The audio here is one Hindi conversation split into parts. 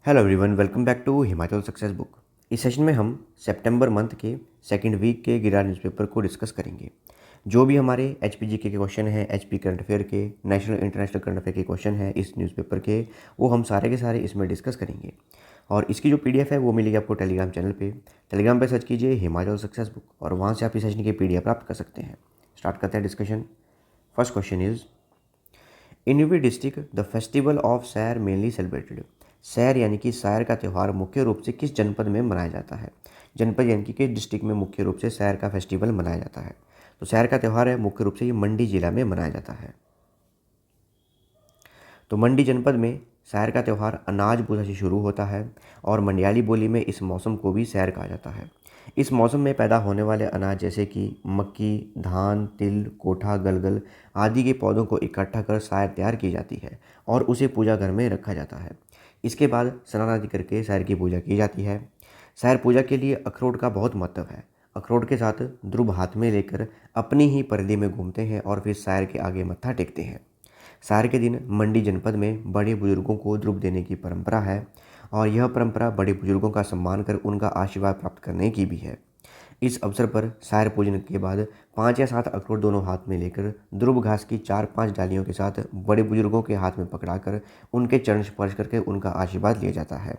Hello everyone, welcome back to Himachal success book. इस सेशन में हम सितंबर मंथ के सेकंड वीक के गिरार न्यूज़पेपर को डिस्कस करेंगे। जो भी हमारे एचपीजी के क्वेश्चन हैं, एचपी करंट अफेयर के, नेशनल इंटरनेशनल करंट अफेयर के क्वेश्चन हैं इस न्यूज़पेपर के, वो हम सारे के सारे इसमें डिस्कस करेंगे। और इसकी जो पीडीएफ है वो मिलेगी आपको टेलीग्राम चैनल पे। टेलीग्राम पे सर्च कीजिए हिमाचल सक्सेस बुक और वहाँ से आप इस सेशन की पीडीएफ प्राप्त कर सकते हैं। स्टार्ट करते हैं discussion. First question is, in which district the festival of सैर मेनली सेलिब्रेटेड। सैर यानी कि सैर का त्यौहार मुख्य रूप से किस जनपद में मनाया जाता है। जनपद यानी कि किस डिस्ट्रिक्ट में मुख्य रूप से सैर का फेस्टिवल मनाया जाता है। तो सैर का त्यौहार है मुख्य रूप से ये मंडी जिला में मनाया जाता है। तो मंडी जनपद में सैर का त्यौहार अनाज पूजा से शुरू होता है और मंडियाली बोली में इस मौसम को भी सैर कहा जाता है। इस मौसम में पैदा होने वाले अनाज जैसे कि मक्की, धान, तिल, कोठा, गलगल आदि के पौधों को इकट्ठा कर सैर तैयार की जाती है और उसे पूजा घर में रखा जाता है। इसके बाद स्नान आदि करके सैर की पूजा की जाती है। सैर पूजा के लिए अखरोट का बहुत महत्व है। अखरोट के साथ ध्रुव हाथ में लेकर अपनी ही परली में घूमते हैं और फिर सैर के आगे मत्था टेकते हैं। सैर के दिन मंडी जनपद में बड़े बुजुर्गों को ध्रुव देने की परंपरा है और यह परंपरा बड़े बुजुर्गों का सम्मान कर उनका आशीर्वाद प्राप्त करने की भी है। इस अवसर पर सैर पूजन के बाद 5 या 7 अखरोट दोनों हाथ में लेकर ध्रुव घास की 4-5 डालियों के साथ बड़े बुजुर्गों के हाथ में पकड़ाकर उनके चरण स्पर्श करके उनका आशीर्वाद लिया जाता है।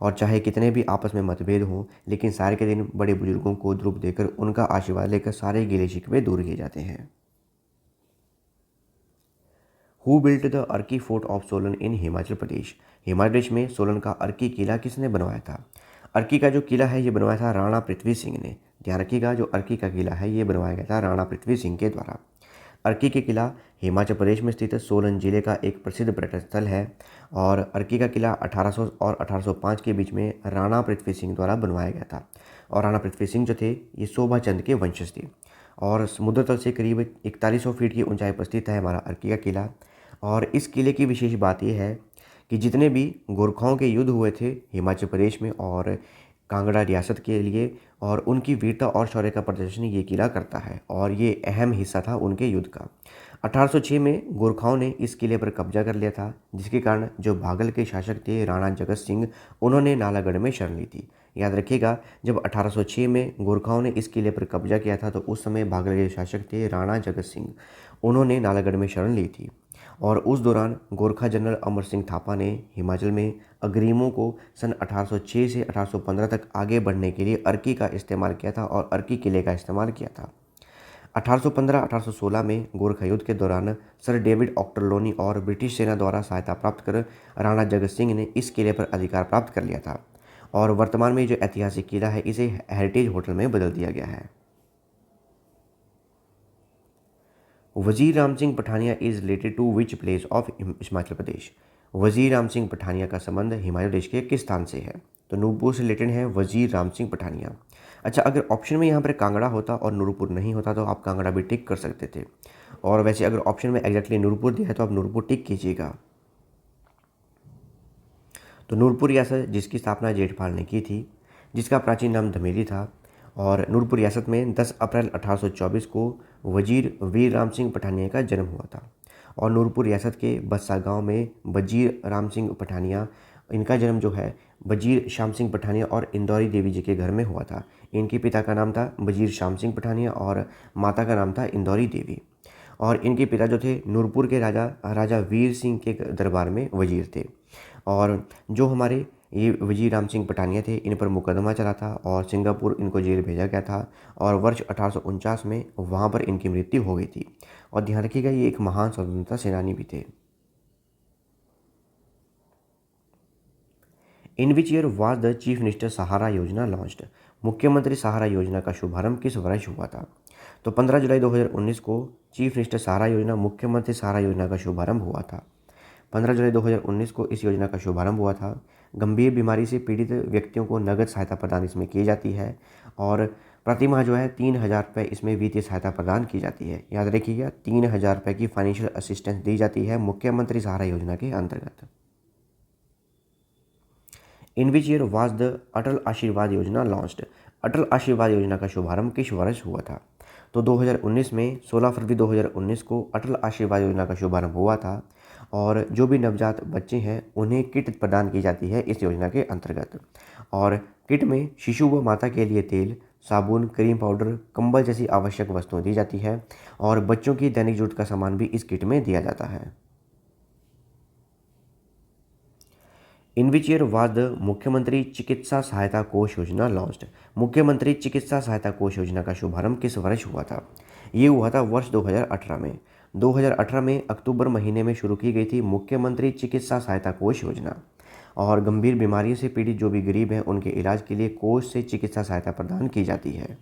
और चाहे कितने भी आपस में मतभेद हों, लेकिन सैर के दिन बड़े बुजुर्गों को ध्रुव देकर उनका आशीर्वाद लेकर सारे गिले शिकवे दूर किए जाते हैं। Who built the Arki fort of Solan in Himachal Pradesh. Himachal Pradesh में सोलन का अर्की किला किसने बनवाया था। अर्की का जो किला है ये बनवाया था राणा पृथ्वी सिंह ने। ध्यान रखिएगा, जो अर्की का किला है ये बनवाया गया था राणा पृथ्वी सिंह के द्वारा। अर्की के किला हिमाचल प्रदेश में स्थित सोलन जिले का एक प्रसिद्ध पर्यटन स्थल है और अर्की का किला 1800 और 1805 के बीच में राणा पृथ्वी सिंह द्वारा बनवाया गया था। और राणा पृथ्वी सिंह जो थे ये शोभा चंद के वंशज थे और समुद्र तल से करीब 4100 फीट की ऊंचाई पर स्थित है हमारा अर्की का किला। और इस किले की विशेष बात यह है कि जितने भी गोरखाओं के युद्ध हुए थे हिमाचल प्रदेश में और कांगड़ा रियासत के लिए, और उनकी वीरता और शौर्य का प्रदर्शन ये किला करता है और ये अहम हिस्सा था उनके युद्ध का। 1806 में गोरखाओं ने इस किले पर कब्जा कर लिया था, जिसके कारण जो भागल के शासक थे राणा जगत सिंह, उन्होंने नालागढ़ में शरण ली थी। याद रखिएगा, जब 1806 में गोरखाओं ने इस किले पर कब्जा किया था तो उस समय भागल के शासक थे राणा जगत सिंह, उन्होंने नालागढ़ में शरण ली थी। और उस दौरान गोरखा जनरल अमर सिंह थापा ने हिमाचल में अग्रिमों को सन 1806 से 1815 तक आगे बढ़ने के लिए अर्की का इस्तेमाल किया था और अर्की किले का इस्तेमाल किया था। 1815-1816 में गोरखा युद्ध के दौरान सर डेविड ऑक्टरलोनी और ब्रिटिश सेना द्वारा सहायता प्राप्त कर राणा जगत सिंह ने इस किले पर अधिकार प्राप्त कर लिया था और वर्तमान में जो ऐतिहासिक किला है इसे हेरिटेज होटल में बदल दिया गया है। Wazir Ram Singh Pathania is related to which place of Himachal Pradesh. Wazir Ram Singh Pathania का संबंध हिमाचल प्रदेश के किस स्थान से है। तो नूरपुर से रिलेटेड है वजीर राम सिंह पठानिया। अच्छा, अगर ऑप्शन में यहाँ पर कांगड़ा होता और नूरपुर नहीं होता तो आप कांगड़ा भी टिक कर सकते थे, और वैसे अगर ऑप्शन में एग्जैक्टली नूरपुर दिया है तो आप नूरपुर टिक कीजिएगा। तो नूरपुर रियासत जिसकी स्थापना जेठपाल ने की थी, जिसका प्राचीन नाम धमेली था, और नूरपुर रियासत में 10 अप्रैल 1824 को वजीर वीर राम सिंह पठानिया का जन्म हुआ था। और नूरपुर रियासत के बस्सा गांव में वजीर राम सिंह पठानिया, इनका जन्म जो है वजीर श्याम सिंह पठानिया और इंदौरी देवी जी के घर में हुआ था। इनके पिता का नाम था वजीर श्याम सिंह पठानिया और माता का नाम था इंदौरी देवी। और इनके पिता जो थे नूरपुर के राजा वीर सिंह के दरबार में वजीर थे। और जो हमारे ये वजीर राम सिंह पठानिया थे, इन पर मुकदमा चला था और सिंगापुर इनको जेल भेजा गया था और वर्ष 1849 में वहाँ पर इनकी मृत्यु हो गई थी। और ध्यान रखिएगा, ये एक महान स्वतंत्रता सेनानी भी थे। In which year was the chief minister Sahara Yojana launched. मुख्यमंत्री सहारा योजना का शुभारंभ किस वर्ष हुआ था। तो 15 जुलाई 2019 को चीफ मिनिस्टर सहारा योजना, मुख्यमंत्री सहारा योजना का शुभारंभ हुआ था। 15 जुलाई 2019 को इस योजना का शुभारंभ हुआ था। गंभीर बीमारी से पीड़ित व्यक्तियों को नगद सहायता प्रदान इसमें की जाती है और प्रति माह जो है 3000 रुपये इसमें वित्तीय सहायता प्रदान की जाती है। याद रखिएगा, 3000 रुपये की फाइनेंशियल असिस्टेंस दी जाती है मुख्यमंत्री सहारा योजना के अंतर्गत। इन विच ईयर वाज द अटल आशीर्वाद योजना लॉन्च्ड। अटल आशीर्वाद योजना का शुभारंभ किस वर्ष हुआ था। तो 2019 में 16 फरवरी 2019 को अटल आशीर्वाद योजना का शुभारंभ हुआ था और जो भी नवजात बच्चे हैं उन्हें किट प्रदान की जाती है इस योजना के अंतर्गत। और किट में शिशु व माता के लिए तेल, साबुन, क्रीम पाउडर, कंबल जैसी आवश्यक वस्तुएं दी जाती है और बच्चों की दैनिक जरूरत का सामान भी इस किट में दिया जाता है। In which year was the मुख्यमंत्री चिकित्सा सहायता कोष योजना लॉन्च्ड? मुख्यमंत्री चिकित्सा सहायता कोष योजना का शुभारंभ किस वर्ष हुआ था? ये हुआ था वर्ष 2018 में। 2018 में अक्टूबर महीने में शुरू की गई थी मुख्यमंत्री चिकित्सा सहायता कोष योजना। और गंभीर बीमारियों से पीड़ित जो भी गरीब हैं उनके इलाज के लिए कोष से चिकित्सा सहायता प्रदान की जाती है।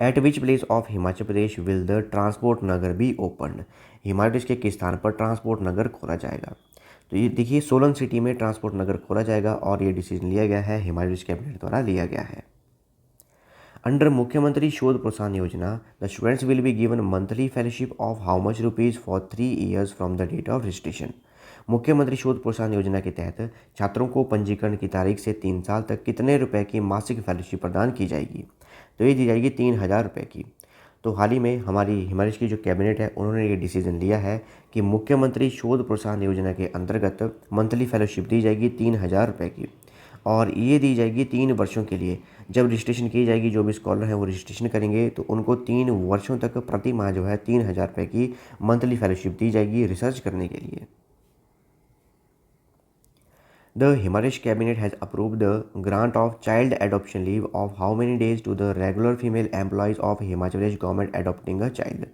At which place of Himachal Pradesh will the transport Nagar be open? Himachal Pradesh के किस स्थान पर ट्रांसपोर्ट नगर खोला जाएगा? तो ये देखिए सोलन सिटी में ट्रांसपोर्ट नगर खोला जाएगा और ये डिसीजन लिया गया है, हिमाचल प्रदेश कैबिनेट द्वारा लिया गया है। अंडर मुख्यमंत्री शोध प्रोत्साहन योजना the students will be given monthly fellowship of how much rupees for 3 years from the date of registration? मुख्यमंत्री शोध प्रोत्साहन योजना के तहत छात्रों को पंजीकरण की तारीख से 3 साल तक कितने रुपए की मासिक फेलोशिप प्रदान की जाएगी? तो ये दी जाएगी 3000 रुपये की। तो हाल ही में हमारी हिमाचल की जो कैबिनेट है उन्होंने ये डिसीजन लिया है कि मुख्यमंत्री शोध प्रोत्साहन योजना के अंतर्गत मंथली फेलोशिप दी जाएगी 3000 रुपये की और ये दी जाएगी 3 वर्षों के लिए। जब रजिस्ट्रेशन की जाएगी, जो भी स्कॉलर हैं वो रजिस्ट्रेशन करेंगे तो उनको 3 वर्षों तक प्रति माह जो है 3000 रुपये की मंथली फेलोशिप दी जाएगी रिसर्च करने के लिए। The Himalayan cabinet has approved the grant of child adoption leave of how many days to the regular female employees of Himachal Pradesh government adopting a child?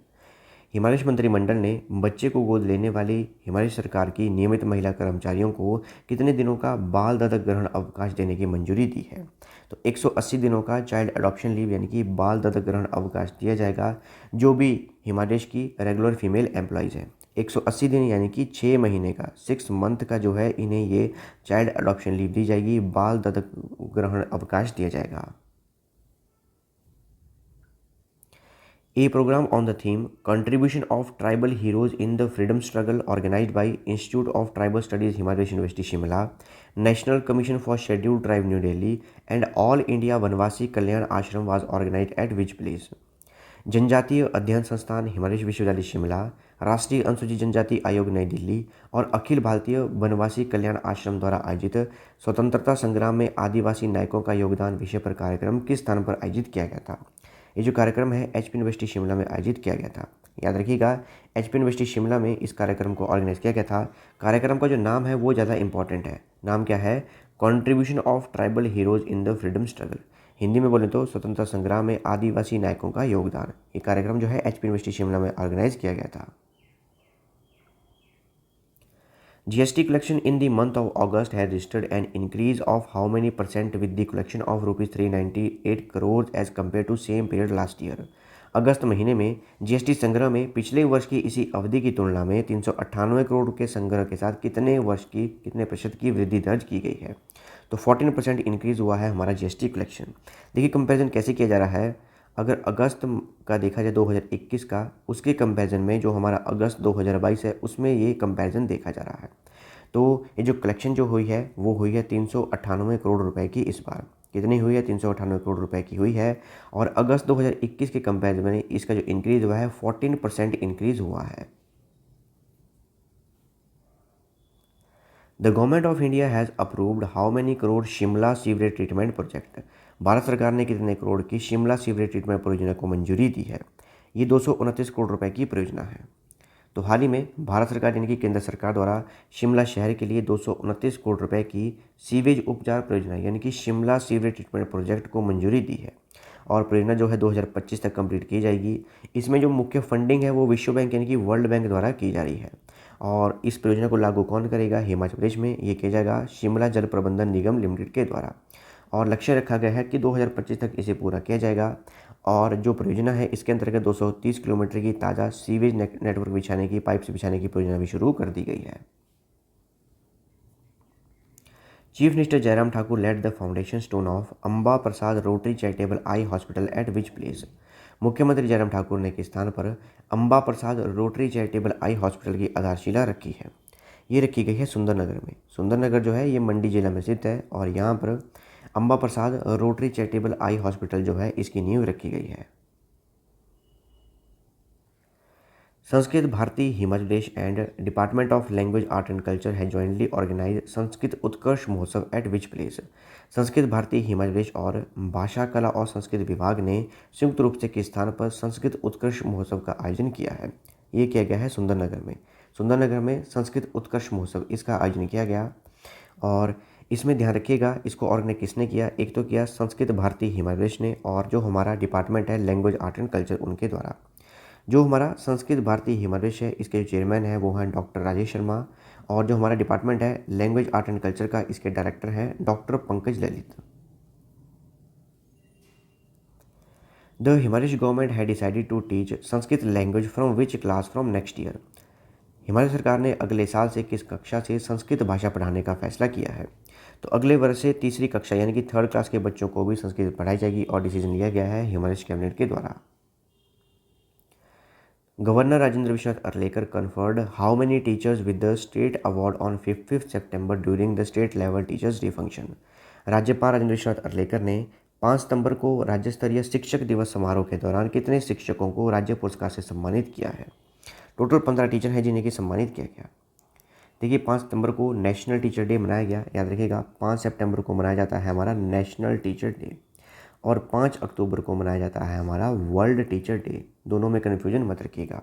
Himachal मंत्रिमंडल ने बच्चे को गोद लेने वाली हिमाचल सरकार की नियमित महिला कर्मचारियों को कितने दिनों का बाल दत्तक ग्रहण अवकाश देने की मंजूरी दी है? तो 180 दिनों का चाइल्ड अडॉप्शन लीव यानी कि बाल दत्तक ग्रहण अवकाश दिया जाएगा जो भी हिमाचल की रेगुलर फीमेल एम्प्लॉयज़ हैं। 180 दिन यानी कि 6 महीने का 6 मंथ का जो है इन्हें ये चाइल्ड अडॉप्शन लीव दी जाएगी, बाल दत्तक ग्रहण अवकाश दिया जाएगा। A program on the theme Contribution of Tribal Heroes in the Freedom Struggle organized by Institute of Tribal Studies Himachal Pradesh University Shimla, National Commission for Scheduled Tribe New Delhi and All India Vanvasi Kalyan Ashram was organized at which place? जनजातीय अध्ययन संस्थान हिमालय विश्वविद्यालय शिमला, राष्ट्रीय अनुसूचित जनजाति आयोग नई दिल्ली और अखिल भारतीय वनवासी कल्याण आश्रम द्वारा आयोजित स्वतंत्रता संग्राम में आदिवासी नायकों का योगदान विषय पर कार्यक्रम किस स्थान पर आयोजित किया गया था? ये जो कार्यक्रम है एचपी यूनिवर्सिटी शिमला में आयोजित किया गया था। याद रखिएगा एचपी यूनिवर्सिटी शिमला में इस कार्यक्रम को ऑर्गेनाइज किया गया था। कार्यक्रम का जो नाम है वो ज़्यादा इंपॉर्टेंट है। नाम क्या है? Contribution of tribal heroes in the freedom struggle. Hindi में बोले तो स्वतंत्रता संग्राम में आदिवासी नायकों का योगदान। ये कार्यक्रम जो है एचपी यूनिवर्सिटी शिमला में ऑर्गेनाइज किया गया था। GST collection in the month of August has registered an increase of how many percent with the collection of rupees 398 crores as compared to same period last year? अगस्त महीने में जीएसटी संग्रह में पिछले वर्ष की इसी अवधि की तुलना में 398 करोड़ के संग्रह के साथ कितने प्रतिशत की वृद्धि दर्ज की गई है? तो 14% इंक्रीज हुआ है हमारा जीएसटी कलेक्शन। देखिए कंपैरिजन कैसे किया जा रहा है। अगर अगस्त का देखा जाए 2021 का, उसके कंपैरिजन में जो हमारा अगस्त 2022 है उसमें ये कंपैरिजन देखा जा रहा है। तो ये जो कलेक्शन जो हुई है वो हुई है 398 करोड़ रुपए की। इस बार कितनी हुई है? 398 करोड़ रुपए की हुई है। और अगस्त 2021 के कंपैरिजन में इसका जो इंक्रीज हुआ है 14% इंक्रीज हुआ है। The government of India has approved how many crore Shimla sewerage treatment project? Bharat सरकार ने कितने करोड़ की शिमला सीवरेज ट्रीटमेंट परियोजना को मंजूरी दी है? ये 229 करोड़ रुपए की परियोजना है। तो हाल ही में भारत सरकार यानी कि केंद्र सरकार द्वारा शिमला शहर के लिए 229 करोड़ रुपए की सीवेज उपचार परियोजना यानी कि शिमला सीवरेज ट्रीटमेंट प्रोजेक्ट को मंजूरी दी है और परियोजना जो है 2025 तक कंप्लीट की जाएगी। इसमें जो मुख्य फंडिंग है वो विश्व बैंक यानी कि वर्ल्ड बैंक द्वारा की जा रही है। और इस परियोजना को लागू कौन करेगा? हिमाचल प्रदेश में ये किया जाएगा शिमला जल प्रबंधन निगम लिमिटेड के द्वारा। और लक्ष्य रखा गया है कि 2025 तक इसे पूरा किया जाएगा। और जो परियोजना है इसके अंतर्गत 230 किलोमीटर की ताज़ा सीवेज नेटवर्क बिछाने की, पाइप्स बिछाने की परियोजना भी शुरू कर दी गई है। Chief minister Jairam Thakur laid the foundation stone of Amba Prasad rotary charitable eye hospital at which place? मुख्यमंत्री जयराम ठाकुर ने किस स्थान पर Amba Prasad rotary charitable eye hospital की आधारशिला रखी है? ये रखी गई है सुंदरनगर में। सुंदरनगर जो है ये मंडी जिला में स्थित है और यहाँ पर Amba Prasad rotary charitable eye hospital जो है इसकी नींव रखी गई है। Sanskrit Bharati Himachal Pradesh and department of language art and culture है jointly organise Sanskrit Utkarsh Mahotsav at which place. Sanskrit Bharati Himachal Pradesh और भाषा कला और संस्कृत विभाग ने संयुक्त रूप से किस स्थान पर संस्कृत उत्कर्ष महोत्सव का आयोजन किया है। ये किया गया है सुंदरनगर में। सुंदरनगर में संस्कृत उत्कर्ष महोत्सव इसका आयोजन किया गया और इसमें ध्यान रखिएगा इसको ऑर्गेनाइज किसने किया। एक तो किया संस्कृत भारती हिमाचल प्रदेश ने और जो हमारा डिपार्टमेंट है लैंग्वेज आर्ट एंड कल्चर उनके द्वारा। जो हमारा संस्कृत भारती हिमाचल प्रदेश है इसके जो चेयरमैन है वो हैं डॉक्टर राजेश शर्मा और जो हमारा डिपार्टमेंट है लैंग्वेज आर्ट एंड कल्चर का इसके डायरेक्टर हैं doctor Pankaj Lalit. The Himachal government है decided to teach Sanskrit language from which class from next year. Himachal सरकार ने अगले साल से किस कक्षा से संस्कृत भाषा पढ़ाने का फैसला किया है। तो अगले वर्ष से तीसरी कक्षा यानी कि थर्ड क्लास के बच्चों को भी संस्कृत पढ़ाई जाएगी और डिसीजन लिया गया है हिमाचल कैबिनेट के द्वारा। Governor Rajendra Vishwanath Arlekar conferred how many teachers with the state award on 5th September during the state level teachers day function। राज्यपाल राजेंद्र विश्वनाथ अर्लेकर ने 5 सितंबर को राज्य स्तरीय शिक्षक दिवस समारोह के दौरान कितने शिक्षकों को राज्य पुरस्कार से सम्मानित किया है। टोटल 15 टीचर हैं जिन्हें कि सम्मानित किया गया। देखिए 5 सितंबर को नेशनल टीचर डे मनाया गया। याद रखिएगा 5 सितंबर को मनाया जाता है हमारा नेशनल टीचर डे और 5 अक्टूबर को मनाया जाता है हमारा वर्ल्ड टीचर डे। दोनों में कन्फ्यूजन मत रखिएगा।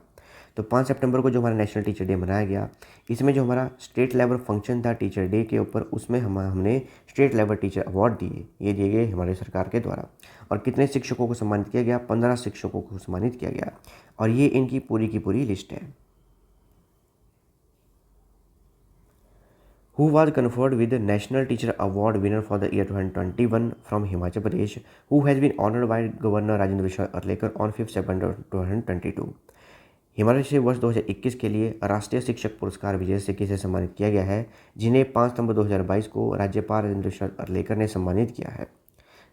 तो 5 सितंबर को जो हमारा नेशनल टीचर डे मनाया गया इसमें जो हमारा स्टेट लेवल फंक्शन था टीचर डे के ऊपर उसमें हमने स्टेट लेवल टीचर अवार्ड दिए। ये दिए गए हमारे सरकार के द्वारा। और कितने शिक्षकों को सम्मानित किया गया 15 शिक्षकों को सम्मानित किया गया और ये इनकी पूरी की पूरी लिस्ट है। Who was conferred with the National Teacher Award winner for the year 2021 from Himachal Pradesh, who has been honored by Governor Rajendra Vishal Arlekar on 5 September 2022। Himachal से वर्ष 2021 के लिए राष्ट्रीय शिक्षक पुरस्कार विजय से किसे सम्मानित किया गया है, जिन्हें 5 सितंबर 2022 को राज्यपाल राजेंद्र विश्वनाथ अर्लेकर ने सम्मानित किया है।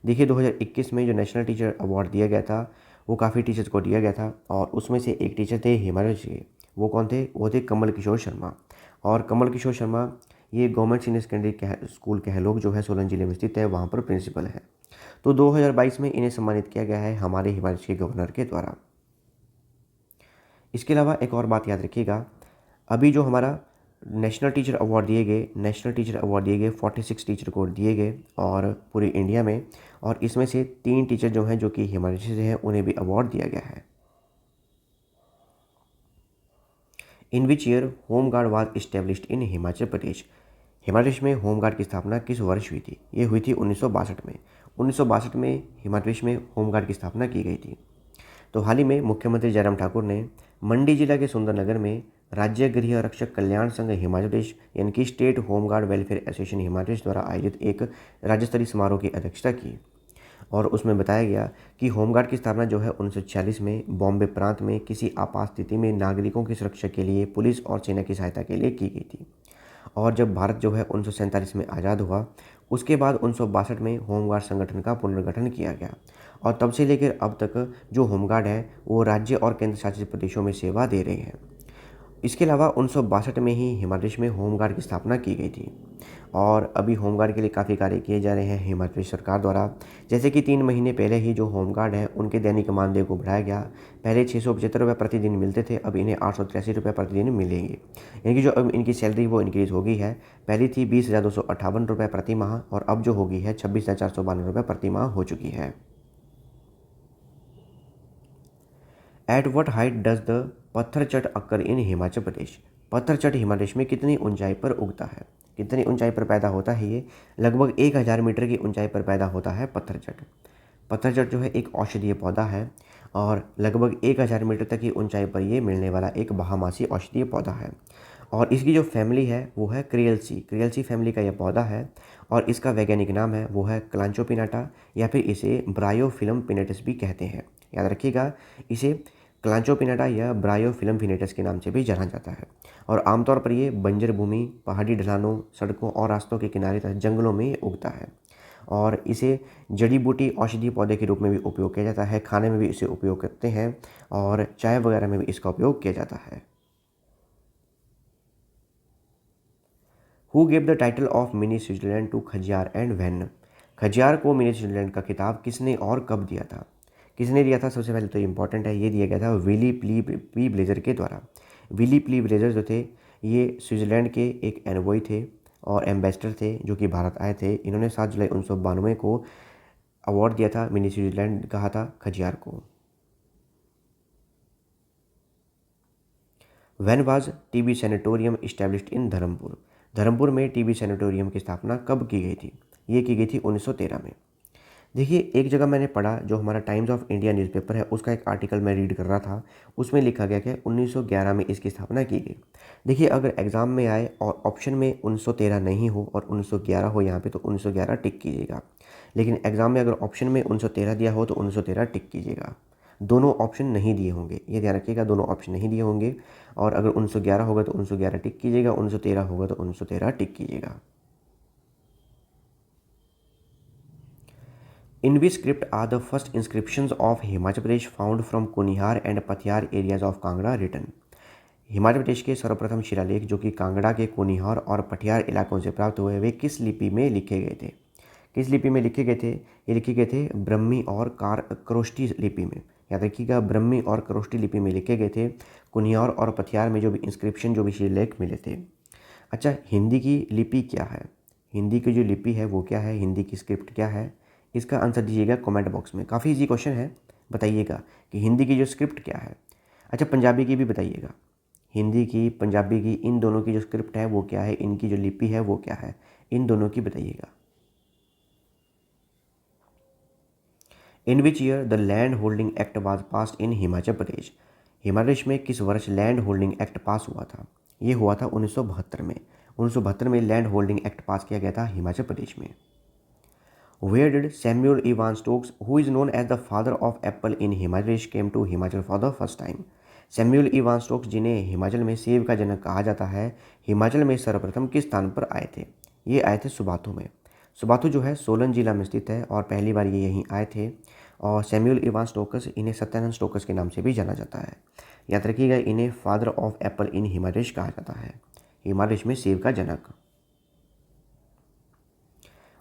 देखिए 2021 में जो नेशनल टीचर अवार्ड दिया गया था वो काफ़ी टीचर्स को दिया गया था और उसमें से एक टीचर थे हिमाचल से। वो कौन थे? वो थे कमल किशोर शर्मा। और कमल किशोर शर्मा ये गवर्नमेंट सीनियर सेकेंडरी स्कूल कहलोग जो है सोलन जिले में स्थित है वहाँ पर प्रिंसिपल है। तो 2022 में इन्हें सम्मानित किया गया है हमारे हिमाचल के गवर्नर के द्वारा। इसके अलावा एक और बात याद रखिएगा, अभी जो हमारा नेशनल टीचर अवार्ड दिए गए 46 टीचर को दिए गए और पूरे इंडिया में, और इसमें से 3 टीचर जो हैं जो कि हिमाचल से हैं उन्हें भी अवार्ड दिया गया है। In which year home guard was established in Himachal Pradesh. Himachal Pradesh में होम गार्ड की स्थापना किस वर्ष हुई थी? ये हुई थी 1962 में। 1962 में हिमाचल प्रदेश में होम गार्ड की स्थापना की गई थी। तो हाल ही में मुख्यमंत्री जयराम ठाकुर ने मंडी जिला के सुंदरनगर में राज्य गृह रक्षक कल्याण संघ हिमाचल प्रदेश यानी कि state home guard welfare association Himachal Pradesh द्वारा आयोजित एक राज्य स्तरीय समारोह की अध्यक्षता की और उसमें बताया गया कि होमगार्ड की स्थापना जो है 1946 में बॉम्बे प्रांत में किसी आपात स्थिति में नागरिकों की सुरक्षा के लिए पुलिस और सेना की सहायता के लिए की गई थी। और जब भारत जो है 1947 में आज़ाद हुआ उसके बाद 1962 में होमगार्ड संगठन का पुनर्गठन किया गया और तब से लेकर अब तक जो होमगार्ड है वो राज्य और केंद्र शासित प्रदेशों में सेवा दे रहे हैं। इसके अलावा 1962 में ही हिमाचल प्रदेश में होमगार्ड की स्थापना की गई थी और अभी होमगार्ड के लिए काफ़ी कार्य किए जा रहे हैं हिमाचल प्रदेश सरकार द्वारा। जैसे कि 3 महीने पहले ही जो होमगार्ड हैं उनके दैनिक मानदेय को बढ़ाया गया। पहले 675 रुपये प्रतिदिन मिलते थे, अब इन्हें 883 रुपये प्रतिदिन मिलेंगे। यानी कि जो अब इनकी सैलरी वो इंक्रीज़ हो गई है। पहली थी 20,258 रुपये प्रति माह और अब जो होगी है 26,492 रुपये प्रति माह हो चुकी है। At what height does the Patharchat Akkar in Himachal Pradesh. Patharchat Himachal Pradesh में कितनी ऊंचाई पर उगता है? कितनी ऊंचाई पर पैदा होता है? ये लगभग 1000 मीटर की ऊंचाई पर पैदा होता है पत्थरचट। पत्थरचट जो है एक औषधीय पौधा है और लगभग 1000 मीटर तक की ऊंचाई पर ये मिलने वाला एक बारहमासी औषधीय पौधा है और इसकी जो फैमिली है वो है क्रियल्सी फैमिली का यह पौधा है और इसका वैज्ञानिक नाम है वो है क्लांचोपिनाटा या फिर इसे ब्रायोफिलम पिनेटस भी कहते हैं। याद रखिएगा, इसे क्लांचोपिनाटा या ब्रायोफिलम पिनेटस के नाम से भी जाना जाता है और आमतौर पर ये बंजर भूमि, पहाड़ी ढलानों, सड़कों और रास्तों के किनारे तथा जंगलों में उगता है और इसे जड़ी बूटी औषधीय पौधे के रूप में भी उपयोग किया जाता है। खाने में भी इसे उपयोग करते हैं और चाय वगैरह में भी इसका उपयोग किया जाता है। Who gave the title of mini Switzerland to Khajiar and when. Khajiar को मिनी स्विट्जरलैंड का खिताब किसने और कब दिया था? किसने दिया था? सबसे पहले तो इम्पॉर्टेंट है, ये दिया गया था विली पी ब्लेजर के द्वारा। विली पी ब्लेजर जो थे ये स्विट्ज़रलैंड के एक एनवॉय थे और एम्बेसडर थे जो कि भारत आए थे। इन्होंने 7 जुलाई 1992 को अवार्ड दिया था, मिनी स्विट्ज़रलैंड कहा था खजियार को। When was TB sanatorium established in Dharampur? Dharampur में टीबी सैनिटोरियम की स्थापना कब की गई थी? ये की गई थी 1913 में। देखिए, एक जगह मैंने पढ़ा, जो हमारा टाइम्स ऑफ इंडिया न्यूज़पेपर है उसका एक आर्टिकल मैं रीड कर रहा था, उसमें लिखा गया कि 1911 में इसकी स्थापना की गई। देखिए, अगर एग्ज़ाम में आए और ऑप्शन में 1913 नहीं हो और 1911 हो यहाँ पे, तो 1911 टिक कीजिएगा। लेकिन एग्ज़ाम में अगर ऑप्शन में 1913 दिया हो तो 1913 टिक कीजिएगा। दोनों ऑप्शन नहीं दिए होंगे, ये ध्यान रखिएगा, दोनों ऑप्शन नहीं दिए होंगे। और अगर 1911 होगा तो 1911 टिक कीजिएगा, 1913 होगा तो 1913 टिक कीजिएगा। In which script are the first inscriptions of Himachal Pradesh found from Kunihar and Patiyar areas of Kangra written? Himachal Pradesh के सर्वप्रथम शिलालेख जो कि कांगड़ा के कुनिहार और पटियार इलाकों से प्राप्त हुए, वे किस लिपि में लिखे गए थे? किस लिपि में लिखे गए थे? ये लिखे गए थे ब्रह्मी और क्रोष्टी लिपि में। याद रखिएगा, ब्रह्मी और क्रोष्टी लिपि में लिखे गए थे। कुनिहार और पटियार में जो भी इंस्क्रिप्शन, जो भी शिलालेख मिले थे। अच्छा, हिंदी की लिपि क्या है? हिंदी की जो लिपि है वो क्या है? हिंदी की स्क्रिप्ट क्या है? इसका आंसर दीजिएगा कमेंट बॉक्स में। काफ़ी इजी क्वेश्चन है, बताइएगा कि हिंदी की जो स्क्रिप्ट क्या है। अच्छा, पंजाबी की भी बताइएगा, हिंदी की पंजाबी की इन दोनों की जो स्क्रिप्ट है वो क्या है, इनकी जो लिपि है वो क्या है, इन दोनों की बताइएगा। In which year the land holding act was passed in Himachal Pradesh? Himachal Pradesh में किस वर्ष लैंड होल्डिंग एक्ट पास हुआ था? ये हुआ था 1972 में। 1972 में लैंड होल्डिंग एक्ट पास किया गया था हिमाचल प्रदेश में। Where did Samuel Evan Stokes, who is known as the father of apple in Himachal Pradesh, came to Himachal for the first time? Samuel Ivan Stokes, जिन्हें हिमाचल में सेब का जनक कहा जाता है, हिमाचल में सर्वप्रथम किस स्थान पर आए थे? ये आए थे सुबाथू में। सुबाथू जो है सोलन जिला में स्थित है और पहली बार ये यहीं आए थे। और सैम्यूअल इवान स्टोकस, इन्हें सत्यानंद स्टोकस के नाम से भी जाना जाता है। याद रखिएगा, इन्हें father of apple in Himachal प्रदेश कहा जाता है, हिमाचल प्रदेश में सेब का जनक।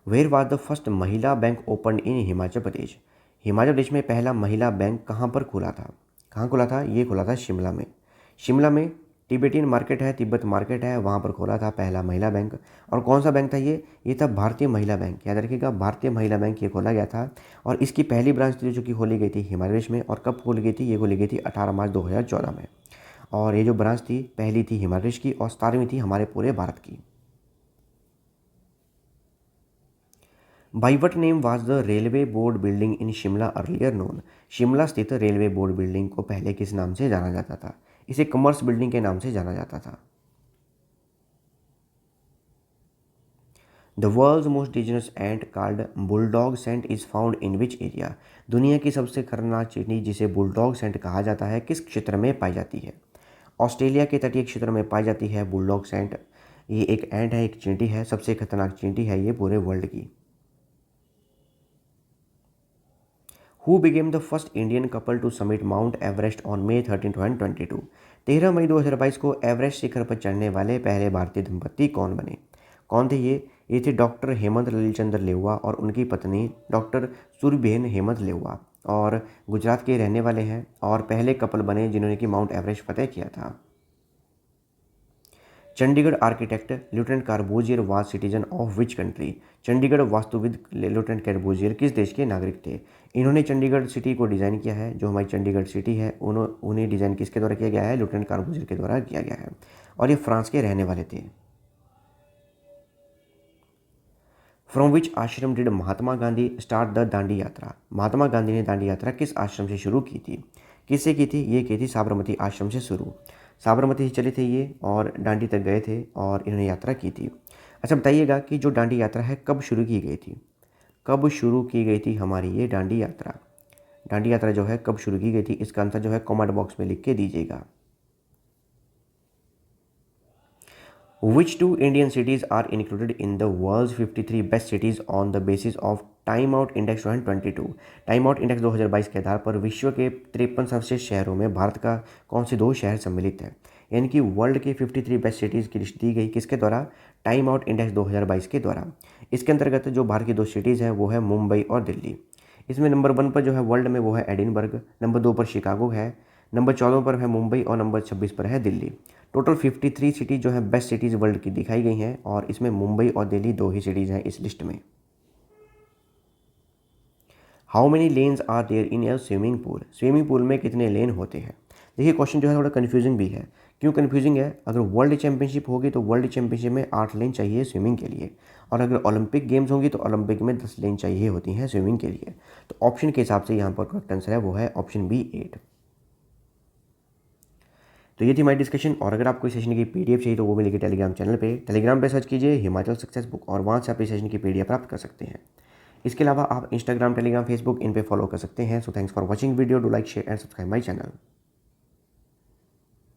वेयर वाज द फर्स्ट महिला bank open in Himachal Pradesh? Himachal Pradesh में पहला महिला बैंक कहाँ पर खुला था? कहाँ खुला था? ये खुला था शिमला में। शिमला में तिब्बतियन मार्केट है, तिब्बत मार्केट है, वहाँ पर खोला था पहला महिला बैंक। और कौन सा बैंक था ये था भारतीय महिला बैंक। याद रखिएगा, भारतीय महिला बैंक ये खोला गया था। और इसकी पहली ब्रांच थी जो कि खोली गई थी हिमाचल प्रदेश में। और कब खोली गई थी? ये खोली गई थी 18 मार्च 2014 में। और ये जो ब्रांच थी, पहली थी हिमाचल प्रदेश की और 17वीं थी हमारे पूरे भारत की। By what name was the railway board building in Shimla earlier known? Shimla स्थित रेलवे बोर्ड बिल्डिंग को पहले किस नाम से जाना जाता था? इसे कॉमर्स बिल्डिंग के नाम से जाना जाता था। The world's most dangerous ant called bulldog ant is found in which area? दुनिया की सबसे खतरनाक चींटी जिसे बुलडॉग सेंट कहा जाता है, किस क्षेत्र में पाई जाती है? ऑस्ट्रेलिया के तटीय क्षेत्र में पाई जाती है बुलडॉग सेंट। ये एक एंट है, एक चींटी है, सबसे खतरनाक चींटी है ये पूरे वर्ल्ड की। Who became the first Indian couple to summit Mount Everest on May 13, 2022? 13 मई 2022 को एवरेस्ट शिखर पर चढ़ने वाले पहले भारतीय दंपति कौन बने? कौन थे ये थे डॉक्टर हेमंत ललितचंद्र लेउवा और उनकी पत्नी डॉक्टर सूर्यबेन हेमंत लेउवा, और गुजरात के रहने वाले हैं और पहले कपल बने जिन्होंने कि माउंट एवरेस्ट फतेह किया था। Chandigarh architect lieutenant Corbusier was citizen of which country? Chandigarh वास्तुविद लेफ्टिनेंट कार्बूजियर किस देश के नागरिक थे? इन्होंने चंडीगढ़ सिटी को डिज़ाइन किया है। जो हमारी चंडीगढ़ सिटी है उन्हें डिज़ाइन किसके द्वारा किया गया है? लेफ्टिनेंट कार्बूजियर के द्वारा किया गया है। और ये फ्रांस के रहने वाले थे। फ्रॉम विच आश्रम did Mahatma Gandhi start the Dandi यात्रा? महात्मा गांधी ने दांडी यात्रा किस आश्रम से शुरू की थी? किससे की थी? ये की थी साबरमती आश्रम से शुरू। साबरमती से चले थे ये और दांडी तक गए थे और इन्होंने यात्रा की थी। अच्छा, बताइएगा कि जो दांडी यात्रा है कब शुरू की गई थी? कब शुरू की गई थी हमारी ये दांडी यात्रा? दांडी यात्रा जो है कब शुरू की गई थी? इसका आंसर जो है कमेंट बॉक्स में लिख के दीजिएगा। Which two Indian cities are included in the world's 53 best cities on the basis of time out index 2022? Time out index 2022 के आधार पर विश्व के 53 सर्वश्रेष्ठ शहरों में भारत का कौन से 2 शहर सम्मिलित हैं? यानी कि वर्ल्ड के 53 बेस्ट सिटीज़ की लिस्ट दी गई किसके द्वारा? टाइम आउट इंडेक्स 2022 के द्वारा। इसके अंतर्गत जो भारत की 2 सिटीज़ हैं वो है मुंबई और दिल्ली। इसमें नंबर 1 पर जो है वर्ल्ड में वो है एडिनबर्ग, नंबर 2 पर शिकागो है, नंबर 14 पर है मुंबई और नंबर 26 पर है दिल्ली। टोटल 53 सिटीज़ जो है बेस्ट सिटीज़ वर्ल्ड की दिखाई गई हैं और इसमें मुंबई और दिल्ली 2 ही सिटीज़ हैं इस लिस्ट में। How many lanes are there in a swimming pool? Swimming pool में कितने लेन होते हैं? देखिए क्वेश्चन जो है थोड़ा कन्फ्यूजिंग भी है। क्यों कन्फ्यूजिंग है? अगर वर्ल्ड चैंपियनशिप होगी तो वर्ल्ड चैंपियनशिप में 8 लेन चाहिए स्विमिंग के लिए, और अगर ओलंपिक गेम्स होंगी तो ओलंपिक में 10 लेन चाहिए होती हैं स्विमिंग के लिए। तो ऑप्शन के हिसाब से यहाँ पर करेक्ट आंसर है वो है ऑप्शन बी 8। तो ये थी हमारी डिस्कशन, और अगर आपको इस सेशन की पीडीएफ चाहिए तो वो मिलेगी टेलीग्राम चैनल पे। टेलीग्राम पे सर्च कीजिए हिमाचल सक्सेस बुक और वहाँ से आप इस सेशन की पीडीएफ प्राप्त कर सकते हैं। इसके अलावा आप इंस्टाग्राम, टेलीग्राम, फेसबुक इन पे फॉलो कर सकते हैं। So thanks for watching video, do like, share and subscribe my channel.